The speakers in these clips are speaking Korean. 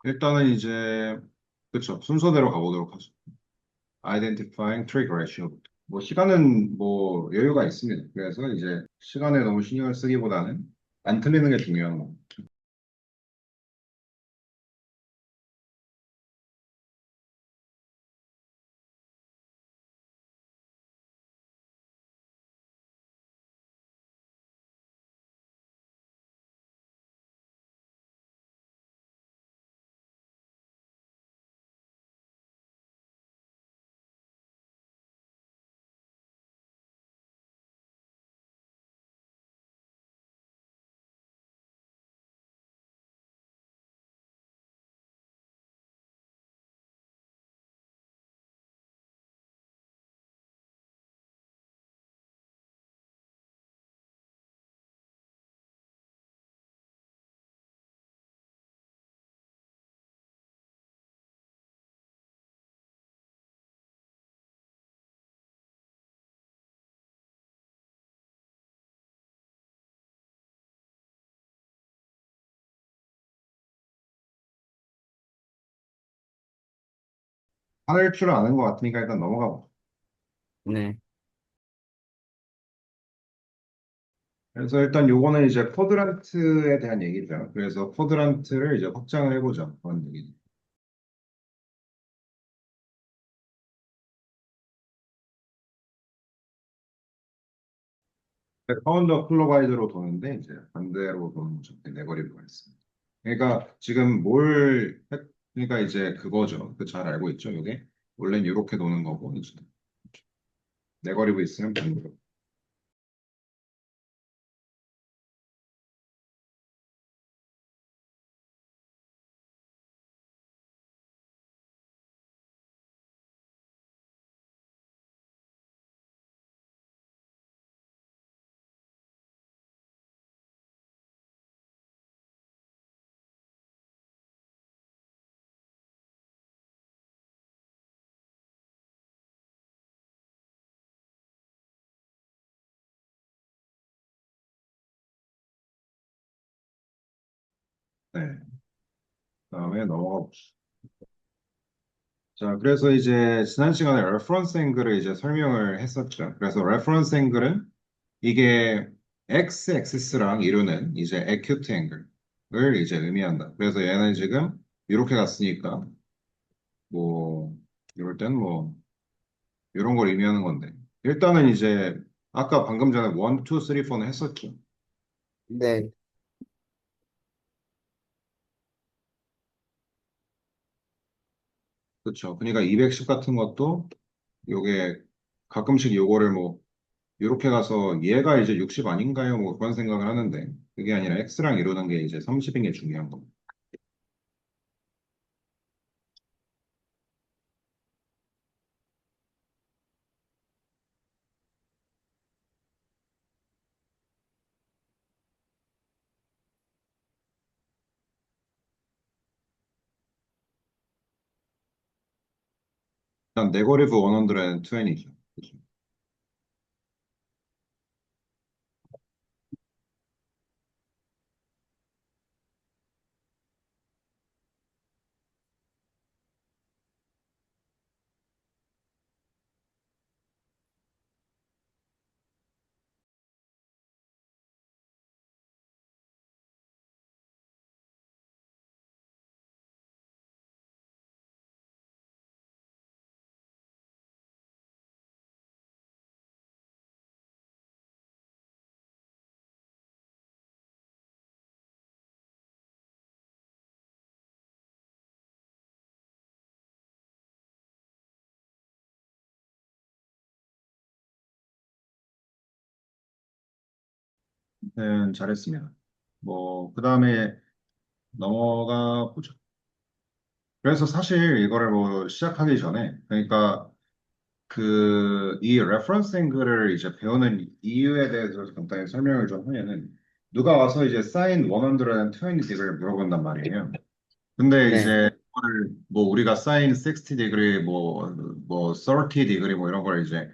일단은 이제, 그쵸. 순서대로 가보도록 하죠. Identifying trigger ratio. 뭐, 시간은 뭐, 여유가 있습니다. 그래서 이제, 시간에 너무 신경을 쓰기보다는 안 틀리는 게 중요한 거. 하늘 줄 아는 것 같으니까 일단 넘어가 보죠. 네, 그래서 일단 요거는 이제 쿼드란트에 대한 얘기죠. 그래서 쿼드란트를 이제 확장을 해보죠. 그런 얘기죠. 파운더 클로바이드로 도는데 이제 반대로 도는 거죠. 네거리브가 있습니다. 그러니까 지금 그러니까 이제 그거죠. 그 잘 알고 있죠. 이게 원래는 이렇게 도는 거고 이제 네거리브 있으면 반대로. 네. 그다음에 넘어가 보시죠. 자, 그래서 이제 지난 시간에 레퍼런스 앵글을 이제 설명을 했었죠. 그래서 레퍼런스 앵글은 이게 x 엑시스랑 이루는 이제 acute 앵글을 이제 의미한다. 그래서 얘는 지금 이렇게 갔으니까 뭐 이럴 땐 뭐 이런 걸 의미하는 건데 일단은 이제 아까 방금 전에 1, 2, 3, 4는 했었죠. 네, 그렇죠. 그러니까 210 같은 것도 요게 가끔씩 요거를 뭐 이렇게 가서 얘가 이제 60 아닌가요? 뭐 그런 생각을 하는데 그게 아니라 x랑 이루는 게 이제 30인 게 중요한 겁니다. 일단 네거리브 120죠. 그렇죠. 잘했습니다. 뭐 그다음에 넘어가 보죠. 그래서 사실 이거를 뭐 시작하기 전에 그러니까 이 레퍼런스 앵글을 이제 배우는 이유에 대해서 간단히 설명을 좀 하면은 누가 와서 이제 사인 120 디그리를 물어본단 말이에요. 근데 네, 이제 이거를 뭐 우리가 사인 60 디그리 뭐 30 디그리 뭐 이런 걸 이제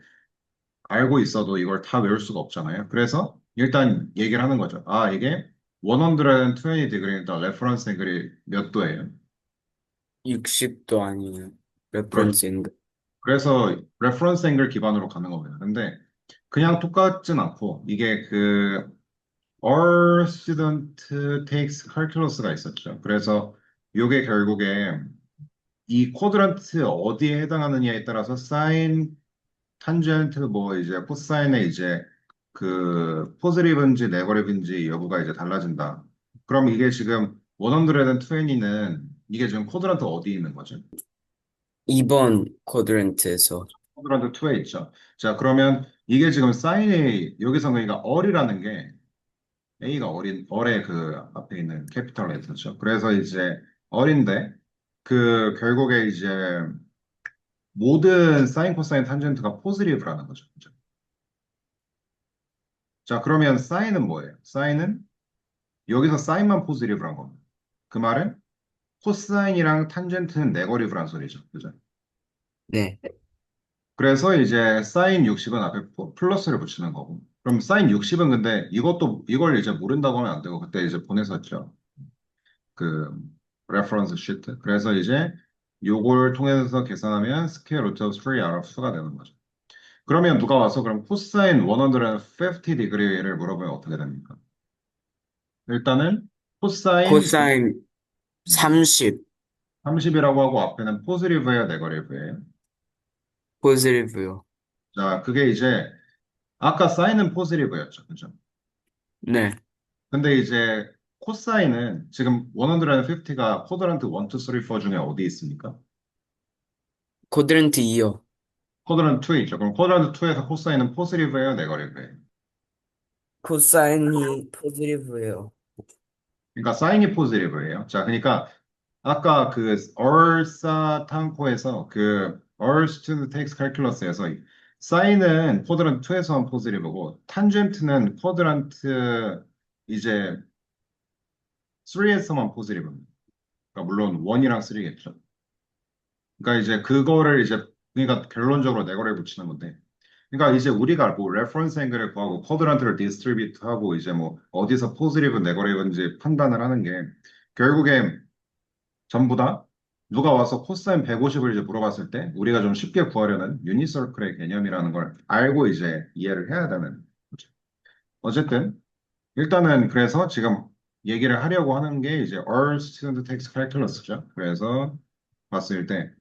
알고 있어도 이걸 다 외울 수가 없잖아요. 그래서 일단 얘기를 하는 거죠. 아, 이게 120 degree니까 레퍼런스 앵글이 몇 도예요? 60도 아니에요. 그렇죠. 레퍼런스 앵글. 그래서 레퍼런스 앵글 기반으로 가는 겁니다. 근데 그냥 똑같진 않고 이게 그 Our student takes calculus가 있었죠. 그래서 이게 결국에 이 쿼드란트 어디에 해당하느냐에 따라서 사인, 탄젠트 뭐 이제 코사인의 이제 그 포지티브인지 네거티브인지 여부가 이제 달라진다. 그럼 이게 지금 120는 이게 지금 쿼드란트 어디에 있는 거죠? 2번 쿼드런트에서. 쿼드란트 2에 있죠. 자, 그러면 이게 지금 사인이 여기서 그러니까 얼이라는 게 A가 얼의 그 앞에 있는 캐피탈 레터죠. 그래서 이제 얼인데 그 결국에 이제 모든 사인, 코사인, 탄젠트가 포지티브라는 거죠. 그죠? 자, 그러면 사인은 뭐예요? 사인은 여기서 사인만 포지티브란 겁니다. 그 말은 코사인이랑 탄젠트는 네거티브란 소리죠. 그죠? 네. 그래서 이제 사인 60은 앞에 플러스를 붙이는 거고. 그럼 사인 60은 근데 이것도 이걸 이제 모른다고 하면 안 되고 그때 이제 보냈었죠. 그 레퍼런스 시트. 그래서 이제 요걸 통해서 계산하면 스퀘어 루트 오브 3 out of 2가 되는 거죠. 그러면 누가 와서 그럼 코사인 150 degree를 물어보면 어떻게 됩니까? 일단은 코사인 코사인 30 30이라고 하고 앞에는 포지티브예요, 네거티브예요. 포지티브요. 자, 그게 이제 아까 사인은 포지티브였죠. 그죠? 네. 근데 이제 코사인은 지금 150가 쿼드란트 1, 2, 3, 4 중에 어디 있습니까? 쿼드런트 2요. 쿼드란트 2에 있죠. 그럼 쿼드란트 2에서 코사인은 포지티브예요, 네거티브예요. 코사인이 포지티브예요. 그러니까 사인이 포지티브예요. 자, 그러니까 아까 그 얼사탄코에서 그 All Student Takes Calculus에서 사인은 쿼드란트 2에서만 포지티브고 탄젠트는 쿼드란트 이제 3에서만 포지티브입니다. 그러니까 물론 1이랑 3겠죠. 그러니까 이제 그거를 이제 그러니까 결론적으로 네거를 붙이는 건데 그러니까 이제 우리가 뭐 레퍼런스 앵글을 구하고 쿼드란트를 디스트리뷰트 하고 이제 뭐 어디서 포지티브 네거티브인지 판단을 하는 게 결국에 전부 다 누가 와서 코사인 150을 이제 물어봤을 때 우리가 좀 쉽게 구하려는 유니서클의 개념이라는 걸 알고 이제 이해를 해야 되는 거죠. 어쨌든 일단은 그래서 지금 얘기를 하려고 하는 게 이제 All Student Takes Calculus죠. 그래서 봤을 때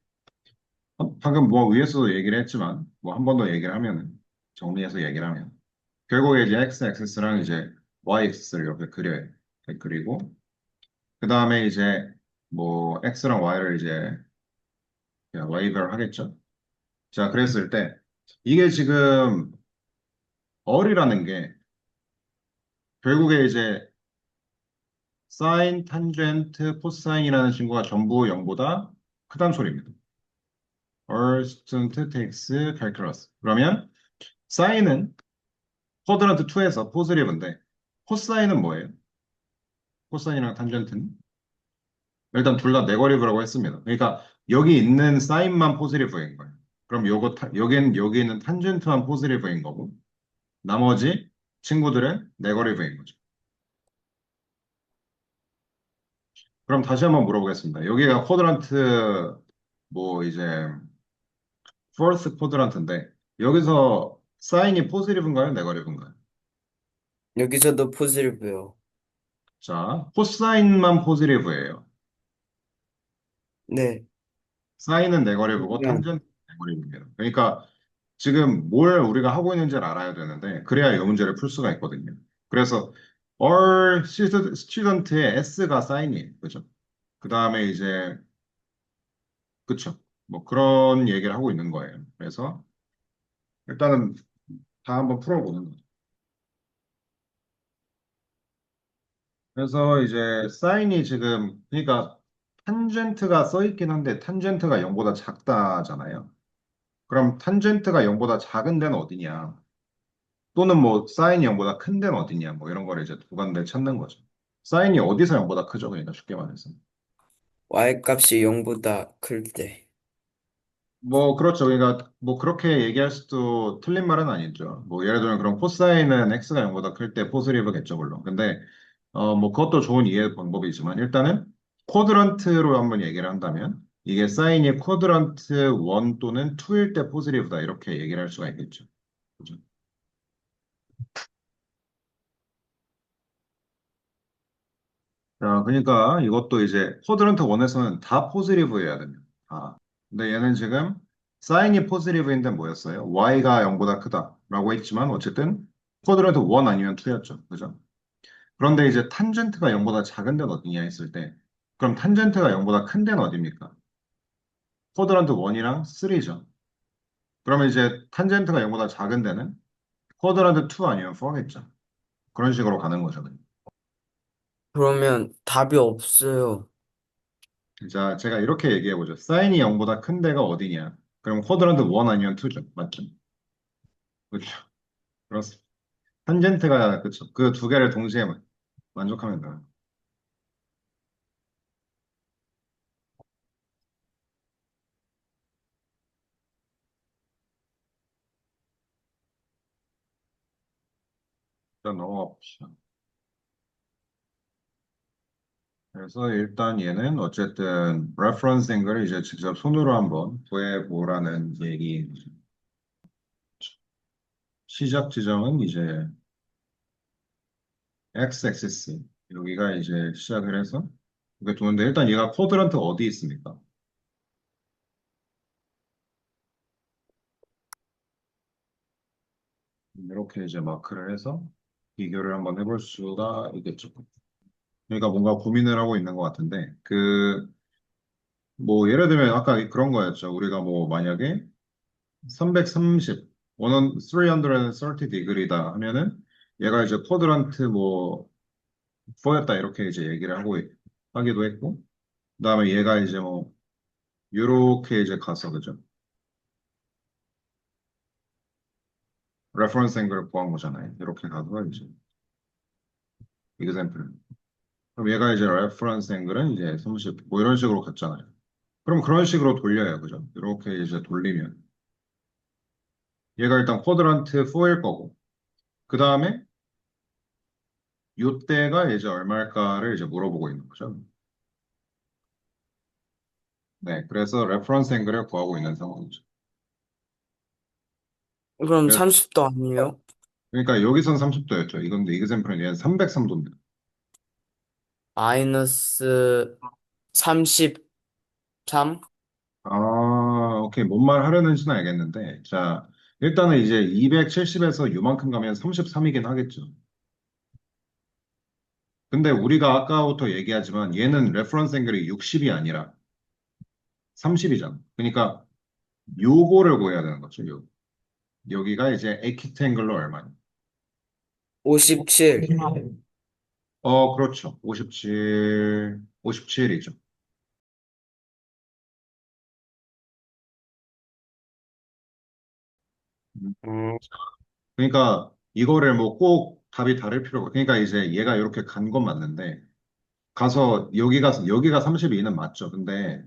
방금 뭐 위에서도 얘기를 했지만 뭐 한 번 더 얘기를 하면은 정리해서 얘기를 하면 결국에 이제 x-axis랑 이제 y-axis를 이렇게 그려요. 이렇게 그리고 그 다음에 이제 뭐 x랑 y를 이제 그냥 웨이브를 하겠죠. 자, 그랬을 때 이게 지금 얼이라는 게 결국에 이제 사인, 탄젠트, 코사인이라는 친구가 전부 0보다 크다는 소리입니다. All student takes calculus. 그러면 사인은 쿼드란트 2에서 포지티브인데 코사인은 뭐예요? 코사인이랑 탄젠트는? 일단 둘 다 네거티브라고 했습니다. 그러니까 여기 있는 사인만 포지티브인 거예요. 그럼 여기 있는 탄젠트만 포지티브인 거고 나머지 친구들은 네거티브인 거죠. 그럼 다시 한번 물어보겠습니다. 여기가 쿼드란트 뭐 이제 포스트 쿼드란트인데 여기서 사인이 포지티브인가요? 네거티브인가요? 여기서도 포지티브요. 자, 코사인만 포지티브예요. 네. 사인은 네거티브고 그냥 탄젠트 네거티브입니다. 그러니까 지금 뭘 우리가 하고 있는지를 알아야 되는데 그래야 이 문제를 풀 수가 있거든요. 그래서 all student의 S가 사인이에요. 그죠? 그 다음에 이제 그쵸? 뭐 그런 얘기를 하고 있는 거예요. 그래서 일단은 다 한번 풀어보는 거죠. 그래서 이제 사인이 지금 그러니까 탄젠트가 써 있긴 한데 탄젠트가 0보다 작다잖아요. 그럼 탄젠트가 0보다 작은 데는 어디냐? 또는 뭐 사인이 0보다 큰 데는 어디냐? 뭐 이런 거를 이제 두관대 찾는 거죠. 사인이 어디서 0보다 크죠? 그러니까 쉽게 말해서. y 값이 0보다 클 때. 뭐 그렇죠. 그러니까 뭐 그렇게 얘기할 수도 틀린 말은 아니죠. 뭐 예를 들면 그럼 코사인은 x가 0보다 클 때 포지티브겠죠, 물론. 근데 뭐 그것도 좋은 이해 방법이지만 일단은 쿼드런트로 한번 얘기를 한다면 이게 사인이 쿼드런트 1 또는 2일 때 포지티브다 이렇게 얘기를 할 수가 있겠죠. 그죠? 자, 그러니까 이것도 이제 쿼드런트 1에서는 다 포지티브여야 됩니다. 아, 근데 얘는 지금 사인이 포지티브인데 뭐였어요? y가 0보다 크다라고 했지만 어쨌든 쿼드런트 1 아니면 2였죠. 그죠? 그런데 이제 탄젠트가 0보다 작은 데는 어디냐 했을 때 그럼 탄젠트가 0보다 큰 데는 어디입니까? 쿼드런트 1이랑 3죠. 그러면 이제 탄젠트가 0보다 작은 데는 쿼드란트 2 아니면 4겠죠. 그런 식으로 가는 거죠. 그러면 답이 없어요. 자, 제가 이렇게 얘기해 보죠. 사인이 0보다 큰 데가 어디냐? 그럼 쿼드란트 1 아니면 2죠. 맞죠? 그렇죠. 그렇습니다. 탄젠트가 그렇죠. 그 두 개를 동시에 만족하면 돼요. 일단 넘어가 봅시다. 그래서 일단 얘는 어쨌든 레퍼런스 앵글을 이제 직접 손으로 한번 구해 보라는 얘기. 시작 지점은 이제 x-axis 여기가 이제 시작을 해서 이게 도는데 일단 얘가 쿼드런트 어디 있습니까? 이렇게 이제 마크를 해서 비교를 한번 해볼 수가 있겠죠. 그러니까 뭔가 고민을 하고 있는 것 같은데 뭐 예를 들면 아까 그런 거였죠. 우리가 뭐 만약에 330 330 디그리다 하면은 얘가 이제 쿼드런트 뭐 4였다 이렇게 이제 얘기를 하기도 했고 그다음에 얘가 이제 뭐 요렇게 이제 가서 그죠? 레퍼런스 앵글을 구한 거잖아요. 이렇게 가서 이제 example. 그럼 얘가 이제 레퍼런스 앵글은 이제 30, 뭐 이런 식으로 갔잖아요. 그럼 그런 식으로 돌려요. 그죠? 이렇게 이제 돌리면 얘가 일단 쿼드런트 4일 거고 그 다음에 요때가 이제 얼마일까를 이제 물어보고 있는 거죠. 네, 그래서 레퍼런스 앵글을 구하고 있는 상황이죠. 그럼 30도 아니에요? 그러니까 여기선 30도였죠. 이건데 이그샘플은 얘는 303도입니다. 마이너스 33? 오케이. 뭔 말 하려는지는 알겠는데 자, 일단은 이제 270에서 요만큼 가면 33이긴 하겠죠. 근데 우리가 아까부터 얘기하지만 얘는 레퍼런스 앵글이 60이 아니라 30이잖아. 그러니까 요거를 구해야 되는 거죠. 여기가 이제 에키탱글로 얼마냐? 57. 그렇죠. 57이죠. 음, 그러니까 이거를 뭐 꼭 답이 다를 필요가, 그러니까 이제 얘가 이렇게 간 건 맞는데, 가서 여기가 32는 맞죠. 근데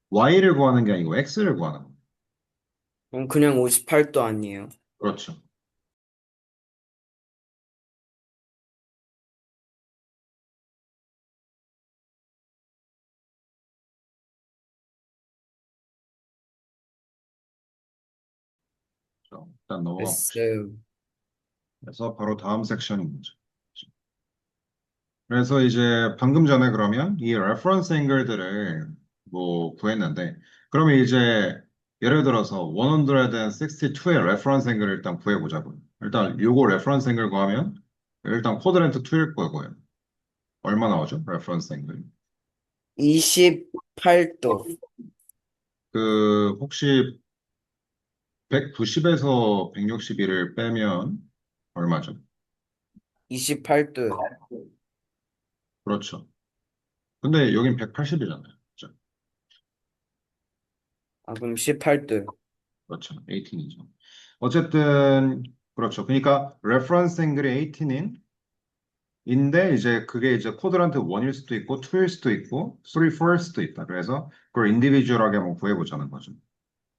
y를 구하는 게 아니고 x를 구하는 거. 그럼 그냥 58도 아니에요? 그렇죠. 그렇죠. 일단 넘어가 봅시다. 됐어요. 그래서 바로 다음 섹션인 거죠. 그래서 이제 방금 전에 그러면 이 레퍼런스 앵글들을 뭐 구했는데 그러면 이제 예를 들어서 162의 레퍼런스 앵글을 일단 구해보자고요. 일단 요거 레퍼런스 앵글 구하면 일단 쿼드란트 2일 거고요. 얼마 나오죠? 레퍼런스 앵글. 28도. 혹시 190에서 161을 빼면 얼마죠? 28도요. 그렇죠. 근데 여긴 180이잖아요. 그렇죠? 아, 그럼 18도요. 그렇죠. 18이죠. 어쨌든 그렇죠. 그러니까 레퍼런스 앵글이 18인 인데 이제 그게 이제 쿼드란트 1일 수도 있고 2일 수도 있고 3, 4일 수도 있다. 그래서 그걸 인디비주얼하게 한번 구해보자는 거죠.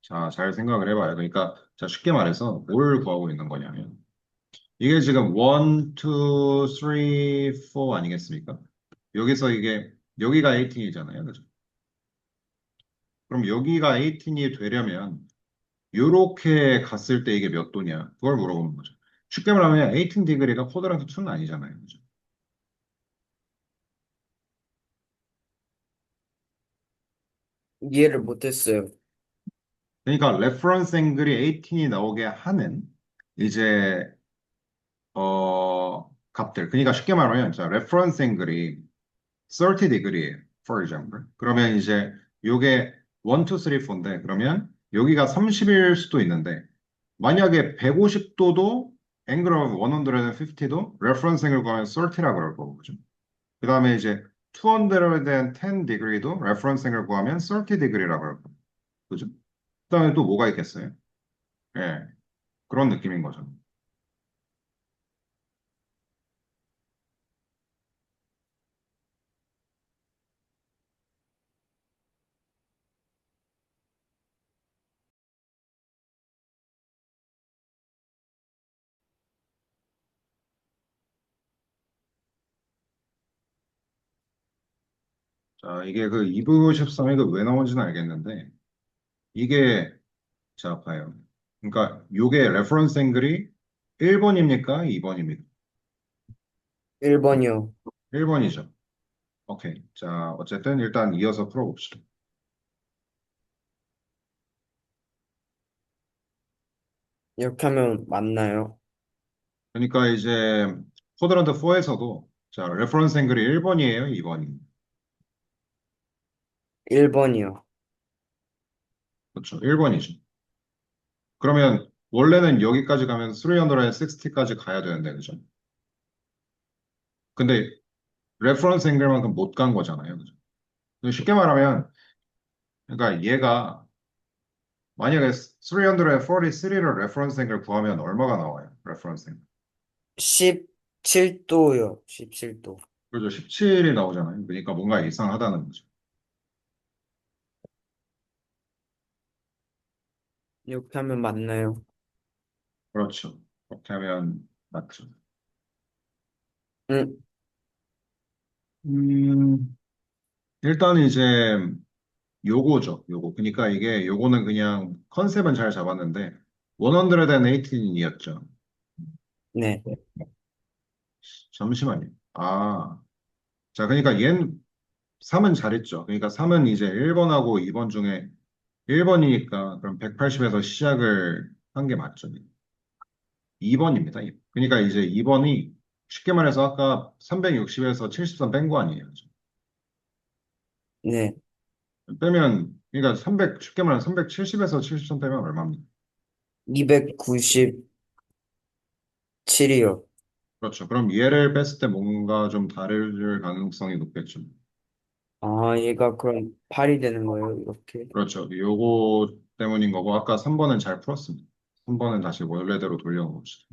자, 잘 생각을 해봐요. 그러니까 자 쉽게 말해서 뭘 구하고 있는 거냐면 이게 지금 1, 2, 3, 4 아니겠습니까? 여기서 이게 여기가 18이잖아요. 그죠? 그럼 여기가 18이 되려면 요렇게 갔을 때 이게 몇 도냐? 그걸 물어보는 거죠. 쉽게 말하면 18 디그리가 쿼드란트 2는 아니잖아요. 그죠? 이해를 못했어요. 그러니까 레퍼런스 앵글이 18이 나오게 하는 이제 값들. 그러니까 쉽게 말하면 자, 레퍼런스 앵글이 30 degree예요. For example. 그러면 이제 요게 1, 2, 3, 4인데 그러면 여기가 30일 수도 있는데 만약에 150도도 angle of 150도 reference angle 구하면 30라 그럴 거고 그죠? 그 다음에 이제 210 degree도 reference angle 구하면 30 degree라 그럴 거고 그죠? 그 다음에 또 뭐가 있겠어요? 예, 그런 느낌인 거죠. 자, 이게 그 2부 13이 왜 나온지는 알겠는데 이게 자, 봐요. 그러니까 요게 레퍼런스 앵글이 1번입니까? 2번입니까? 1번이요. 1번이죠. 오케이. 자, 어쨌든 일단 이어서 풀어봅시다. 이렇게 하면 맞나요? 그러니까 이제 쿼드런트 4에서도 자, 레퍼런스 앵글이 1번이에요, 2번이에요. 1번이요. 그렇죠. 1번이죠. 그러면 원래는 여기까지 가면 360까지 가야 되는데, 그죠? 근데 레퍼런스 앵글만큼 못 간 거잖아요. 그죠? 쉽게 말하면 그러니까 얘가 만약에 343를 레퍼런스 앵글 구하면 얼마가 나와요? 레퍼런스 앵글. 17도요. 17도. 그렇죠. 17이 나오잖아요. 그러니까 뭔가 이상하다는 거죠. 이렇게 하면 맞나요? 그렇죠. 그렇게 하면 맞죠. 응, 음, 일단 이제 요거죠. 요거. 그러니까 이게 요거는 그냥 컨셉은 잘 잡았는데 118이었죠. 네. 잠시만요. 아, 자, 그러니까 얜 3은 잘했죠. 그러니까 3은 이제 1번하고 2번 중에 1번이니까 그럼 180에서 시작을 한 게 맞죠. 2번입니다. 그러니까 이제 2번이 쉽게 말해서 아까 360에서 73 뺀 거 아니에요. 네. 빼면 그러니까 300 쉽게 말하면 370에서 73 빼면 얼마입니까? 297이요. 그렇죠. 그럼 얘를 뺐을 때 뭔가 좀 다를 가능성이 높겠죠. 아, 얘가 그럼 8이 되는 거예요, 이렇게. 그렇죠. 요거 때문인 거고 아까 3번은 잘 풀었습니다. 3번은 다시 원래대로 돌려봅시다.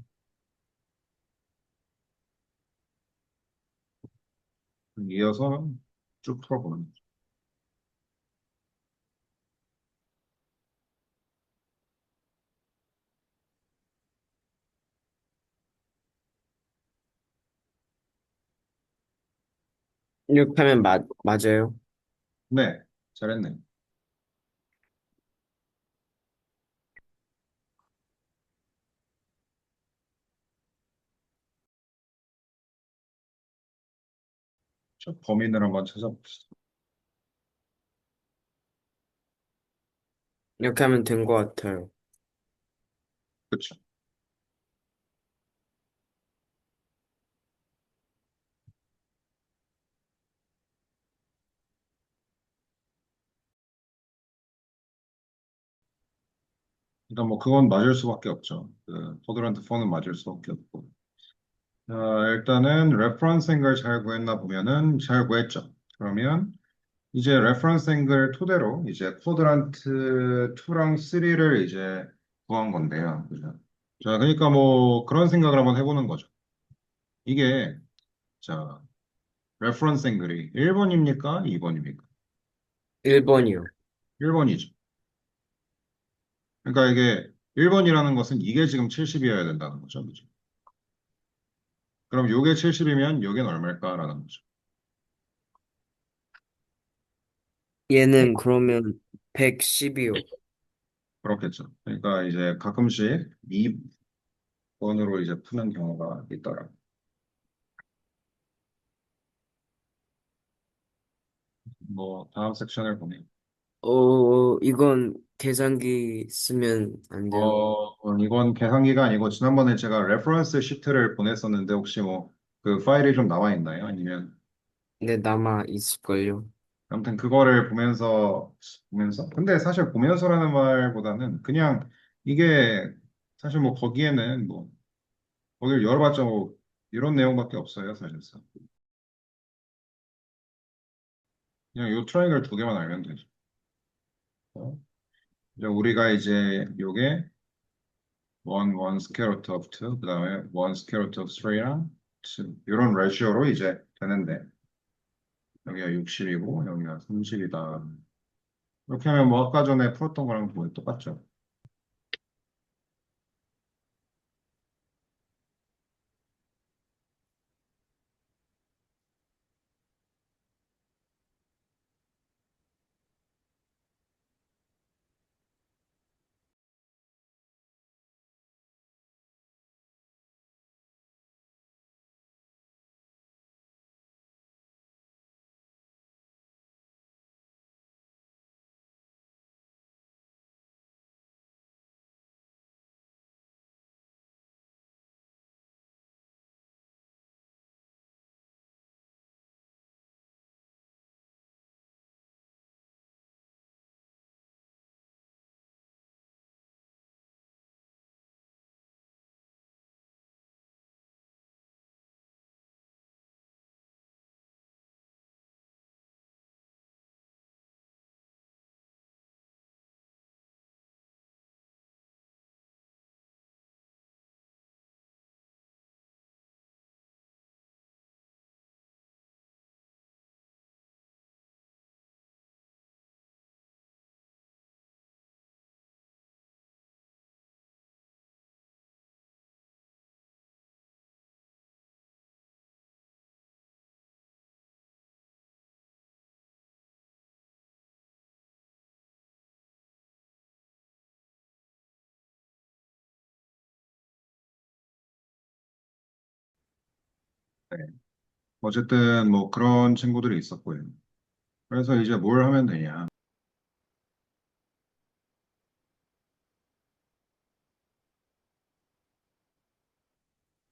이어서 쭉 풀어보는 거죠. 이렇게 하면 맞아요. 네, 잘했네. 저 범인을 한번 찾아봅시다. 이렇게 하면 된 것 같아요. 그렇죠. 일단 뭐 그건 맞을 수밖에 없죠. 그 포드란트 4는 맞을 수밖에 없고. 자, 일단은 레퍼런스 앵글 잘 구했나 보면은 잘 구했죠. 그러면 이제 레퍼런스 앵글 토대로 이제 쿼드란트 2랑 3를 이제 구한 건데요. 그죠? 자, 그러니까 뭐 그런 생각을 한번 해보는 거죠. 이게 자, 레퍼런스 앵글이 1번입니까? 2번입니까? 1번이요. 1번이죠. 그러니까 이게 1번이라는 것은 이게 지금 70이어야 된다는 거죠. 그죠? 그럼 요게 70이면 요겐 얼마일까라는 거죠. 얘는 그러면 110이요. 그렇겠죠. 그러니까 이제 가끔씩 2번으로 이제 푸는 경우가 있더라. 뭐 다음 섹션을 보면 이건 계산기 쓰면 안 돼요. 이건 계산기가 아니고 지난번에 제가 레퍼런스 시트를 보냈었는데 혹시 뭐 그 파일이 좀 나와 있나요? 아니면 근데 남아 있을걸요. 아무튼 그거를 보면서 근데 사실 보면서라는 말보다는 그냥 이게 사실 뭐 거기에는 뭐 거기를 열어봤자 뭐 이런 내용밖에 없어요 사실상 그냥 요 트라이앵글 두 개만 알면 되죠. 어? 이제 우리가 이제 요게 one square root of 2 그다음에 one square root of 3랑 이런 레시오로 이제 되는데 여기가 60이고 여기가 30이다. 이렇게 하면 뭐 아까 전에 풀었던 거랑 거의 똑같죠. 네. 어쨌든 뭐 그런 친구들이 있었고요. 그래서 이제 뭘 하면 되냐.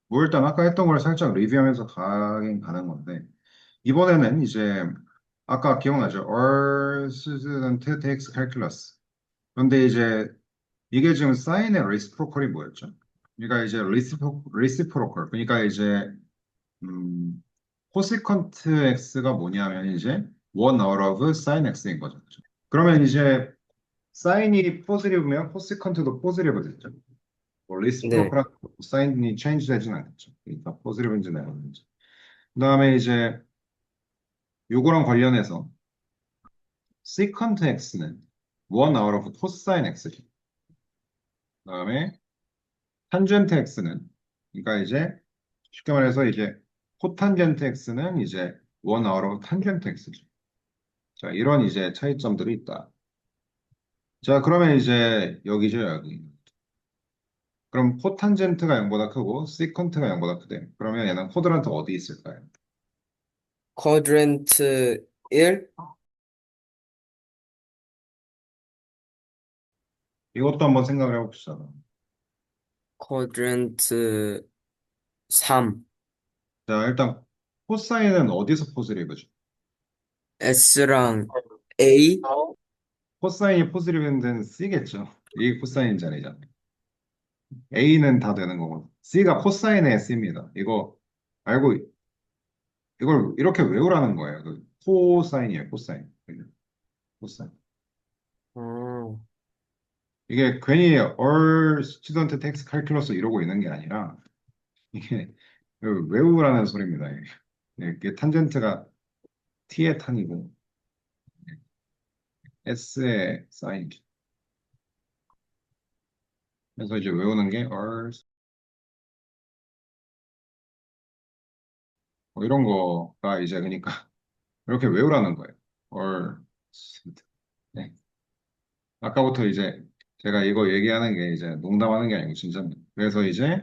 뭐 일단 아까 했던 걸 살짝 리뷰하면서 가긴 가는 건데 이번에는 이제 아까 기억나죠? All student takes calculus. 그런데 이제 이게 지금 사인의 리시프로컬이 뭐였죠? 그러니까 이제 리시프로컬 그러니까 이제 음, 코시컨트 x가 뭐냐면 이제 one out of sin x인 거죠. 그죠? 그러면 이제 사인이 포지티브면 코시컨트도 포지티브겠죠. 뭐 네. 리시프로컬하고 사인이 체인지 되진 않겠죠. 그러니까 포지티브인지 네거티브인지. 그다음에 이제 요거랑 관련해서 secant x는 one out of cosine x죠. 그다음에 탄젠트 x는 그러니까 이제 쉽게 말해서 이제 코탄젠트 x는 이제 one out of 탄젠트 x죠. 자, 이런 이제 차이점들이 있다. 자, 그러면 이제 여기죠, 여기. 그럼 코탄젠트가 0보다 크고 시컨트가 0보다 크대. 그러면 얘는 코드란트 어디 있을까요? 쿼드란트 1, 이것도 한번 생각을 해봅시다. 쿼드란트 3, 자, 일단 코사인은 어디서 포지티브죠? S랑 A, 코사인이 포지티브인 데는 C겠죠. 이게 코사인 자리잖아요. A는 다 되는 거고. C가 코사인의 C입니다. 이거 알고, 이걸 이렇게 외우라는 거예요. 그 코사인이에요, 코사인. 코사인. 어, 이게 괜히 all student takes calculus 이러고 있는 게 아니라 이게 그 외우라는 소리입니다. 이게 탄젠트가 T의 탄이고 S의 사인. 그래서 이제 외우는 게 all 뭐 이런 거가 이제 그러니까 이렇게 외우라는 거예요. or 네. 아까부터 이제 제가 이거 얘기하는 게 이제 농담하는 게 아니고 진짜입니다. 그래서 이제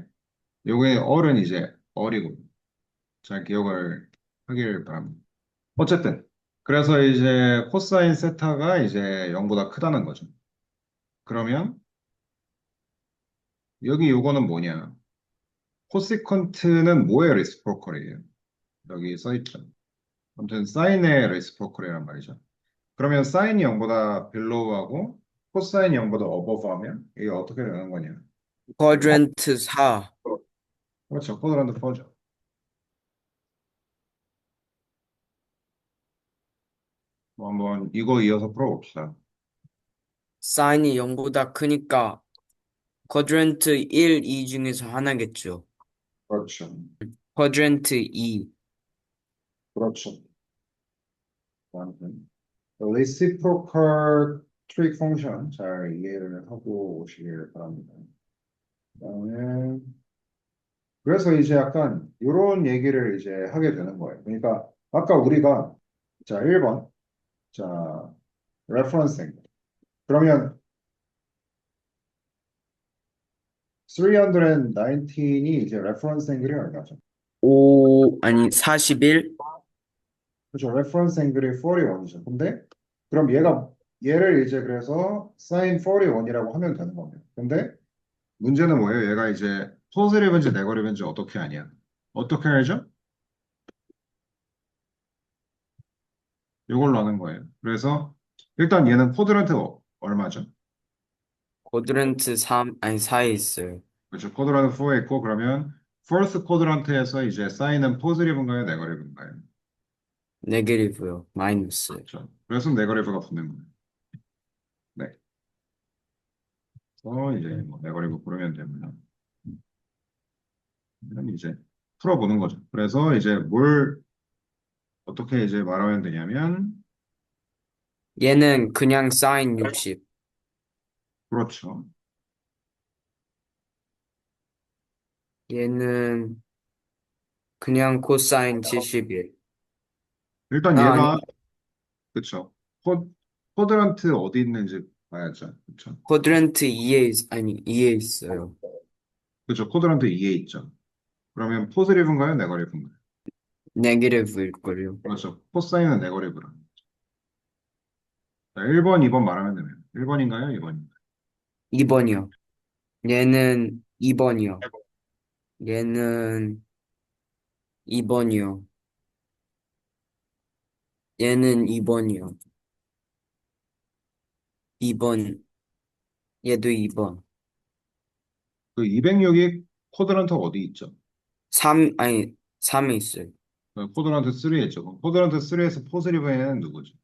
요게 얼은 이제 얼이고 잘 기억을 하길 바랍니다. 어쨌든 그래서 이제 코사인 세타가 이제 0보다 크다는 거죠. 그러면 여기 요거는 뭐냐? 코시컨트는 뭐의 레시프로컬이에요? 여기 써있죠. 아무튼 사인의 레시프로컬이란 말이죠. 그러면 사인이 0보다 벨로우하고 코사인이 0보다 어버브하면 이게 어떻게 되는 거냐? 쿼드란트 4. 그렇죠. 쿼드란트 4죠. 뭐 한번 이거 이어서 풀어봅시다. 사인이 0보다 크니까 쿼드란트 1, 2 중에서 하나겠죠. 그렇죠. 쿼드란트 2. 그렇죠. 아무튼 reciprocal 트릭 펑션 잘 이해를 하고 오시길 바랍니다. 그다음에 그래서 이제 약간 이런 얘기를 이제 하게 되는 거예요. 그러니까 아까 우리가 자 1번 자 레퍼런싱 그러면 319이 이제 레퍼런스 앵글이 얼마죠? 5, 아니, 41? 그렇죠. 레퍼런스 앵글이 41이죠. 근데 그럼 얘를 이제 그래서 sin 41이라고 하면 되는 겁니다. 근데 문제는 뭐예요? 얘가 이제 포지티브인지 네거티브인지 어떻게 아냐? 어떻게 알죠? 이걸로 하는 거예요. 그래서 일단 얘는 쿼드란트 얼마죠? 쿼드란트 3, 아니, 4에 있어요. 그렇죠. 쿼드란트 4에 있고 그러면 퍼스트 쿼드란트에서 이제 사인은 포지티브인가요? 네거티브인가요? 네게티브요. 마이너스. 그렇죠. 그래서 네거티브가 붙는 거예요. 네. 그래서 이제 뭐 네거티브 고르면 됩니다. 그럼 이제 풀어보는 거죠. 그래서 이제 뭘 어떻게 이제 말하면 되냐면 얘는 그냥 사인 60. 그렇죠. 얘는 그냥 코사인 71. 일단 아, 아니, 얘가 그렇죠. 쿼드란트 어디 있는지 봐야죠. 그렇죠. 쿼드란트 2에 있어요. 그렇죠. 쿼드란트 2에 있죠. 그러면 포지티브인가요? 네거티브인가요? 네게티브일걸요. 그렇죠. 코사인은 네거티브라. 자, 1번, 2번 말하면 되면 1번인가요? 2번인가요? 2번이요. 얘는 2번이요. 얘는 2번이요. 얘는 2번이요. 2번. 얘도 2번. 그 206이 쿼드란트 어디 있죠? 3, 아니, 3에 있어요. 쿼드란트 3에 있죠. 그럼 쿼드란트 3에서 포지티브에는 누구죠?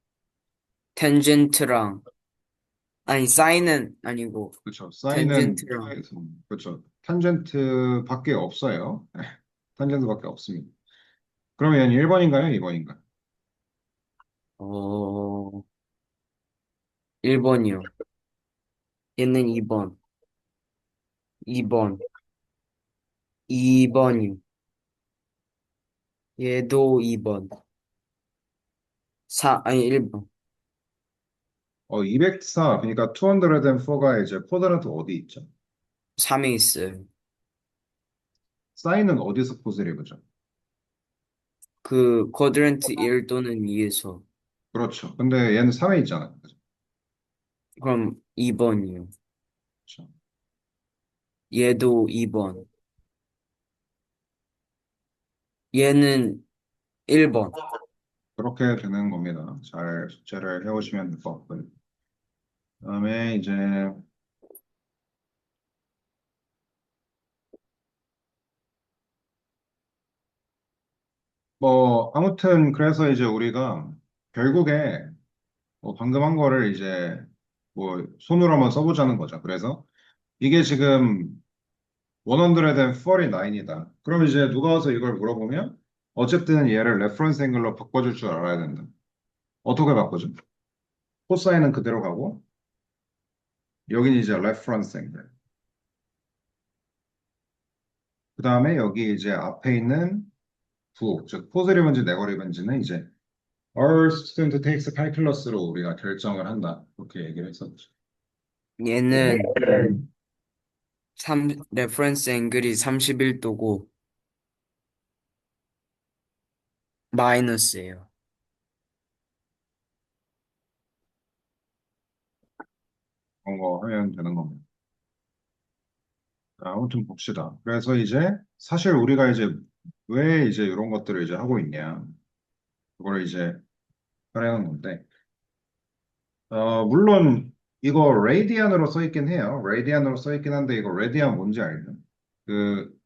텐젠트랑, 아니, 사인은 아니고, 그렇죠. 사인은 텐젠트랑, 그렇죠. 탄젠트밖에 없어요. 탄젠트밖에 없습니다. 그러면 얘는 1번인가요? 2번인가요? 어, 1번이요. 얘는 2번. 2번. 2번이요. 얘도 2번. 아니, 1번. 204, 그러니까 204가 이제 쿼드란트 어디 있죠? 3에 있어요. 사인은 어디서 포지티브죠? 그, 쿼드란트 1 또는 2에서. 그렇죠. 근데 얘는 3에 있잖아요. 그죠? 그럼 2번이요. 그렇죠. 얘도 2번. 얘는 1번. 그렇게 되는 겁니다. 잘 숙제를 해오시면 될 것 같고요. 그다음에 이제 뭐 아무튼 그래서 이제 우리가 결국에 뭐 방금 한 거를 이제 뭐 손으로 한번 써보자는 거죠. 그래서 이게 지금 149이다. 그럼 이제 누가 와서 이걸 물어보면 어쨌든 얘를 레퍼런스 앵글로 바꿔줄 줄 알아야 된다. 어떻게 바꾸죠? 코사인은 그대로 가고 여기는 이제 레퍼런스 앵글. 그 다음에 여기 이제 앞에 있는 부, 즉 포즈리브인지 네거리브인지는 이제 Our student takes calculus로 우리가 결정을 한다. 그렇게 얘기를 했었죠. 얘는 레퍼런스 앵글이 31도고 마이너스예요. 그런 거 하면 되는 겁니다. 자, 아무튼 봅시다. 그래서 이제 사실 우리가 이제 왜 이제 이런 것들을 이제 하고 있냐. 그걸 이제 하려는 건데, 물론 이거 레디안으로 써 있긴 해요. 레디안으로 써 있긴 한데 이거 레디안 뭔지 알죠? 그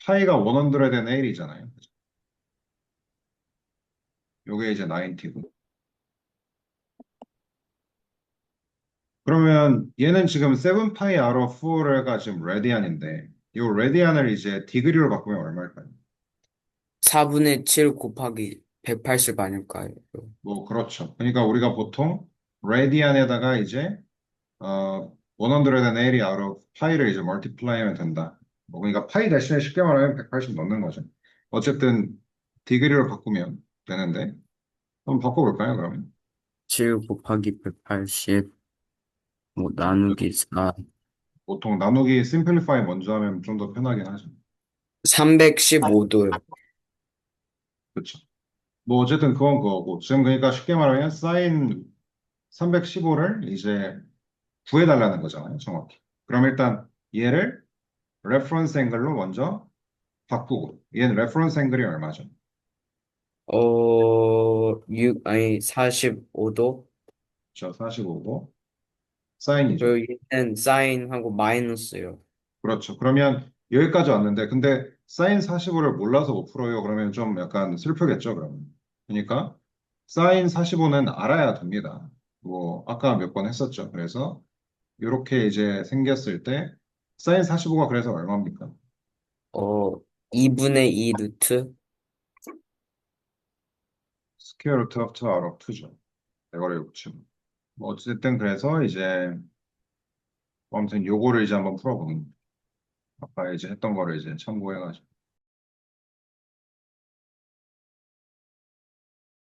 파이가 100의 1이잖아요. 요게 이제 90고. 그러면 얘는 지금 7파이 아로 4가 지금 레디안인데 요 레디안을 이제 디그리로 바꾸면 얼마일까요? 4분의 7 곱하기 180 아닐까요? 뭐 그렇죠. 그러니까 우리가 보통 레디안에다가 이제 100의 1이 아로 파이를 이제 멀티플라이 하면 된다. 뭐 그러니까 파이 대신에 쉽게 말하면 180 넣는 거죠. 어쨌든 디그리로 바꾸면 되는데 한번 바꿔볼까요, 그러면? 7 곱하기 180, 뭐 나누기 4. 보통 나누기 심플리파이 먼저 하면 좀 더 편하긴 하죠. 315도요. 그렇죠. 뭐 어쨌든 그건 그거고 지금 그러니까 쉽게 말하면 사인 315를 이제 구해달라는 거잖아요, 정확히. 그럼 일단 얘를 레퍼런스 앵글로 먼저 바꾸고 얘는 레퍼런스 앵글이 얼마죠? 45도. 저 45고 사인이죠. 그리고 얘는 사인하고 마이너스요. 그렇죠. 그러면 여기까지 왔는데 근데 사인 45를 몰라서 못 풀어요. 그러면 좀 약간 슬프겠죠, 그러면. 그러니까 사인 45는 알아야 됩니다. 뭐 아까 몇 번 했었죠. 그래서 이렇게 이제 생겼을 때 사인 45가 그래서 얼마입니까? 어, 2분의 2 루트. 스퀘어 루트 오브 2 out of 2죠. 이거를 붙이면. 뭐 어쨌든 그래서 이제 뭐 아무튼 요거를 이제 한번 풀어보는 거예요. 아까 이제 했던 거를 이제 참고해가지고.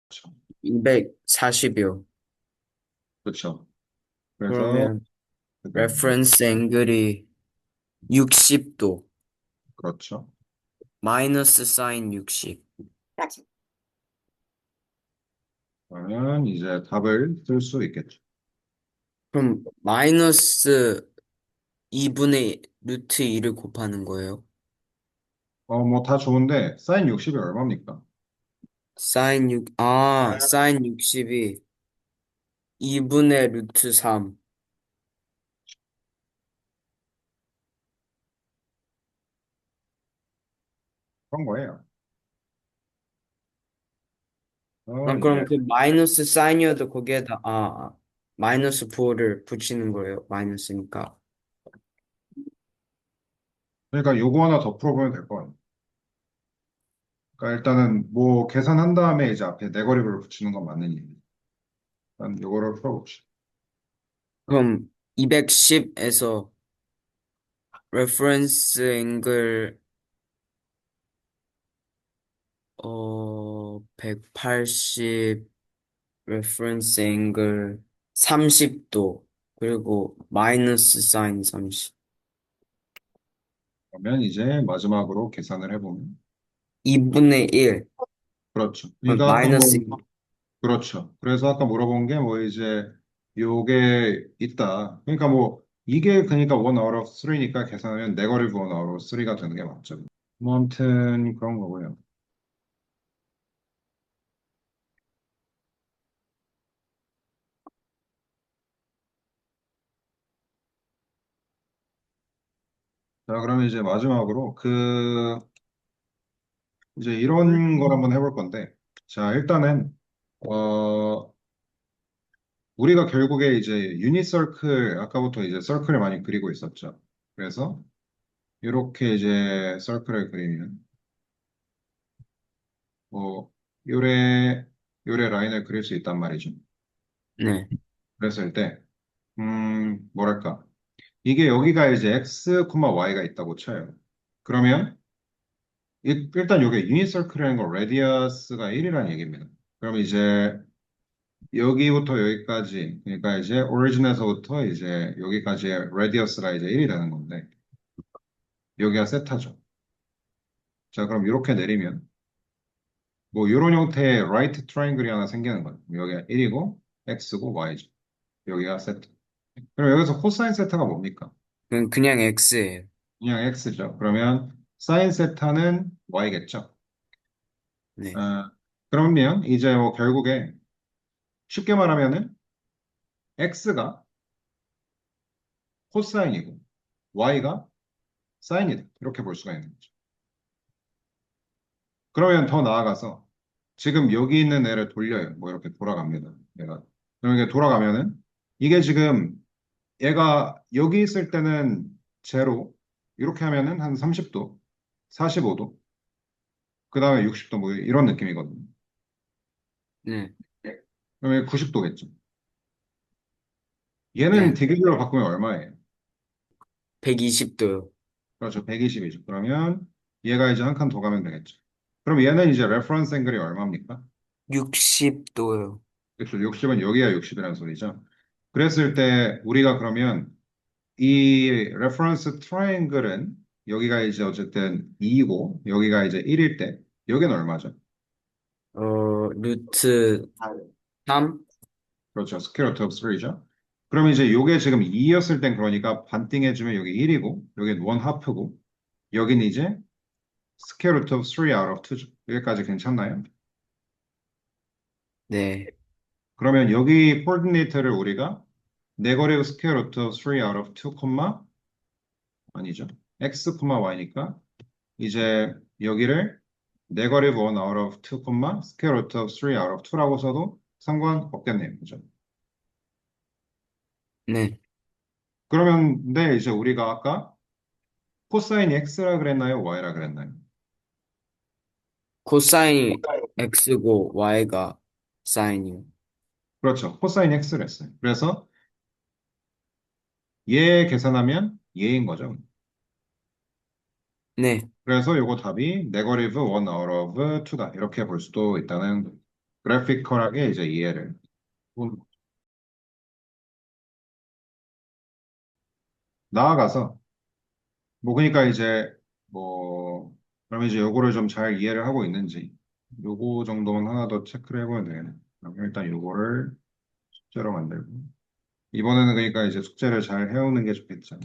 그렇죠. 240이요. 그렇죠. 그래서 그러면 그다음 레퍼런스 앵글이 60도. 그렇죠. 마이너스 사인 60. 그러면 이제 답을 쓸 수 있겠죠. 그럼 마이너스 2분의 루트 2를 곱하는 거예요. 뭐 다 좋은데 사인 60이 얼마입니까? 사인 60이 2분의 루트 3. 그런 거예요. 그럼 이제 그 마이너스 사인이어도 거기에다, 마이너스 4를 붙이는 거예요. 마이너스니까. 그러니까 요거 하나 더 풀어보면 될 것 같아요. 그러니까 일단은 뭐 계산한 다음에 이제 앞에 네거리브를 붙이는 건 맞는 얘기입니다. 일단 요거를 풀어봅시다. 그럼 210에서 레퍼런스 앵글 180 레퍼런스 앵글 30도 그리고 마이너스 사인 30. 그러면 이제 마지막으로 계산을 해보면 2분의 1. 그렇죠. 그럼 그러니까 아까 뭐 마이너스 그렇죠. 그래서 아까 물어본 게 뭐 이제 요게 있다. 그러니까 뭐 이게 그러니까 1 out of 3니까 계산하면 네거리브 1 out of 3가 되는 게 맞죠. 뭐 아무튼 그런 거고요. 자, 그러면 이제 마지막으로 이제 이런 걸 한번 해볼 건데 자, 일단은 어 우리가 결국에 이제 유니서클 아까부터 이제 서클을 많이 그리고 있었죠. 그래서 이렇게 이제 서클을 그리면 뭐 요래 요래 라인을 그릴 수 있단 말이죠. 네. 그랬을 때 뭐랄까 이게 여기가 이제 x, y가 있다고 쳐요. 그러면 일단 이게 유니서클이라는 거 레디어스가 1이라는 얘기입니다. 그럼 이제 여기부터 여기까지, 그러니까 이제 오리진에서부터 이제 여기까지의 레디어스가 이제 1이 되는 건데, 여기가 세타죠. 자, 그럼 이렇게 내리면, 뭐, 이런 형태의 라이트 트라이앵글이 하나 생기는 거예요. 여기가 1이고, x고, y죠. 여기가 세타. 그럼 여기서 코사인 세타가 뭡니까? 그냥 X예요. 그냥 x죠. 그러면 사인 세타는 y겠죠. 네. 어, 그러면 이제 뭐 결국에 쉽게 말하면은 x가 코사인이고, y가 사인이다. 이렇게 볼 수가 있는 거죠. 그러면 더 나아가서 지금 여기 있는 애를 돌려요. 뭐 이렇게 돌아갑니다. 얘가. 그럼 이게 돌아가면은 이게 지금 얘가 여기 있을 때는 제로 이렇게 하면은 한 30도, 45도, 그 다음에 60도 뭐 이런 느낌이거든요. 네. 그럼 이게 90도겠죠. 얘는 네. 디그리로 바꾸면 얼마예요? 120도요. 그렇죠. 120이죠. 그러면 얘가 이제 한 칸 더 가면 되겠죠. 그럼 얘는 이제 레퍼런스 앵글이 얼마입니까? 60도요. 그렇죠. 60은 여기가 60이라는 소리죠. 그랬을 때 우리가 그러면 이 레퍼런스 트라이앵글은 여기가 이제 어쨌든 2이고 여기가 이제 1일 때 여기는 얼마죠? 루트 3? 그렇죠. 스퀘어 루트 오브 3죠. 그럼 이제 요게 지금 2였을 땐 그러니까 반띵해주면 여기 1이고 여기는 원 하프고 여기는 이제 스퀘어 루트 오브 3 out of 2죠. 여기까지 괜찮나요? 네. 그러면 여기 코디네이터를 우리가 네거티브 스퀘어 루트 오브 3 out of 2, 아니죠. x, y니까 이제 여기를 네거티브 1 out of 2, 스퀘어 루트 오브 3 out of 2라고 써도 상관없겠네요. 그죠? 네. 그러면 근데 이제 우리가 아까 코사인이 x라 그랬나요? y라 그랬나요? 코사인이 X고 Y가 사인이요. 그렇죠. 코사인 x를 했어요. 그래서 얘 계산하면 얘인 거죠. 네. 그래서 요거 답이 네거티브 1 out of 2다. 이렇게 볼 수도 있다는 그래피컬하게 이제 이해를. 나아가서 뭐 그러니까 이제 뭐 그러면 이제 요거를 좀 잘 이해를 하고 있는지 요거 정도만 하나 더 체크를 해보면 되겠네. 그럼 일단 요거를 숙제로 만들고 이번에는 그러니까 이제 숙제를 잘 해오는 게 좋겠죠.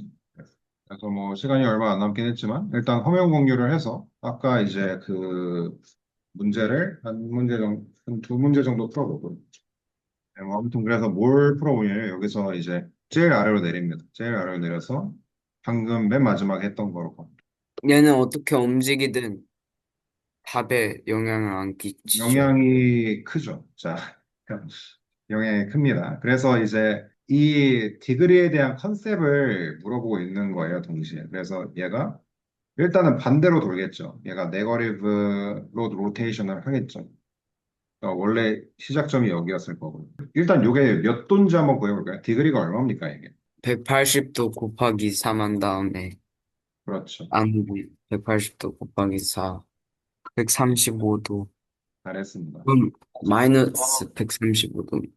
그래서 뭐 시간이 얼마 안 남긴 했지만 일단 화면 공유를 해서 아까 이제 그 문제를 한 문제 정도, 한 두 문제 정도 풀어보고 뭐 아무튼 그래서 뭘 풀어보냐면 여기서 이제 제일 아래로 내립니다. 제일 아래로 내려서 방금 맨 마지막에 했던 거로 갑니다. 얘는 어떻게 움직이든 답에 영향을 안 끼치죠. 영향이 크죠. 자, 영향이 큽니다. 그래서 이제 이 디그리에 대한 컨셉을 물어보고 있는 거예요, 동시에. 그래서 얘가 일단은 반대로 돌겠죠. 얘가 네거티브로 로테이션을 하겠죠. 원래 시작점이 여기였을 거고. 일단 이게 몇 도인지 한번 구해볼까요? 디그리가 얼마입니까, 이게? 180도 곱하기 3 한 다음에 그렇죠. 나누기 180도 곱하기 4. 135도. 잘했습니다. 그럼 마이너스 135도.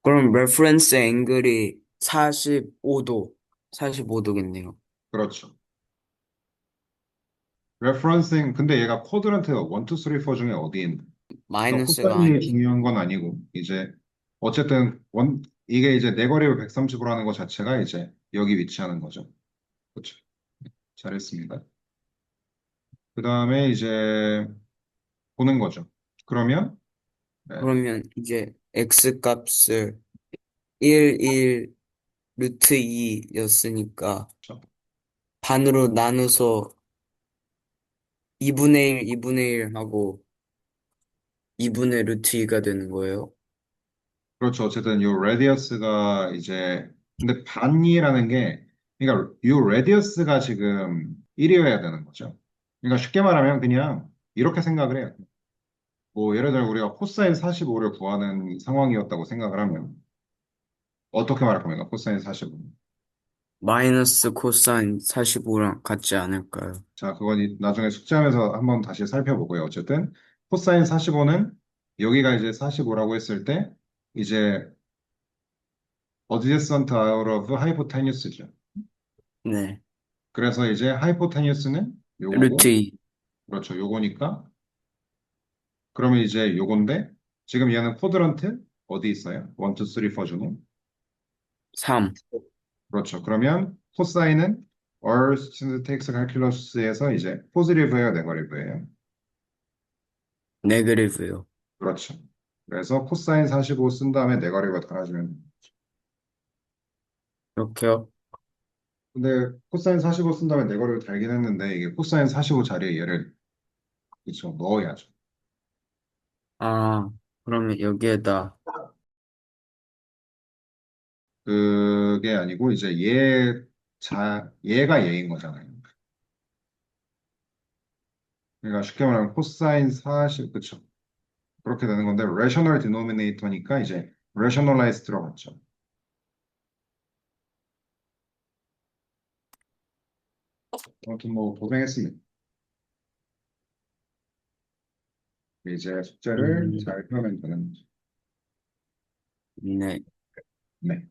그럼 레퍼런스 앵글이 45도. 45도겠네요. 그렇죠. 레퍼런싱, 근데 얘가 쿼드런트 1, 2, 3, 4 중에 어디에 있는? 그러니까 마이너스가 코사인이 아니. 중요한 건 아니고, 이제, 어쨌든, 이게 이제 네거리를 130으로 하는 것 자체가 이제 여기 위치하는 거죠. 그렇죠. 잘했습니다. 그 다음에 이제 보는 거죠. 그러면, 네, 그러면 이제 x 값을 1 루트 2였으니까 그렇죠. 반으로 나눠서 2분의 1, 2분의 1 하고 2분의 루트 2가 되는 거예요. 그렇죠. 어쨌든 요 레디어스가 이제, 근데 반이라는 게, 그러니까 요 레디어스가 지금 1이어야 되는 거죠. 그러니까 쉽게 말하면 그냥 이렇게 생각을 해요. 뭐 예를 들어 우리가 코사인 45를 구하는 상황이었다고 생각을 하면 어떻게 말할 겁니까? 코사인 45. 마이너스 코사인 45랑 같지 않을까요? 자, 그건 나중에 숙제하면서 한번 다시 살펴보고요. 어쨌든 코사인 45는 여기가 이제 45라고 했을 때 이제 adjacent out of hypotenuse죠. 네. 그래서 이제 hypotenuse는 루트 요거고, 2, 그렇죠. 요거니까 그러면 이제 요건데 지금 얘는 쿼드런트 어디 있어요? 1, 2, 3, 4 중에. 3, 그렇죠. 그러면 코사인은 all student takes calculus에서 이제 포지티브예요, 네거티브예요? 네그리브요. 그렇죠. 그래서 코사인 45 쓴 다음에 네거티브 달아주면 이렇게요? 근데 코사인 45 쓴 다음에 네거티브 달긴 했는데 이게 코사인 45 자리에 얘를 그쵸 넣어야죠. 아, 그러면 여기에다, 그게 아니고 이제 얘가 얘인 거잖아요. 그러니까 쉽게 말하면 코사인 40 그쵸. 그렇게 되는 건데 rational denominator니까 이제 rationalize 들어갔죠. 아무튼 뭐 고생했습니다. 이제 숙제를 음, 잘 풀면 되는 거죠. 네. 네.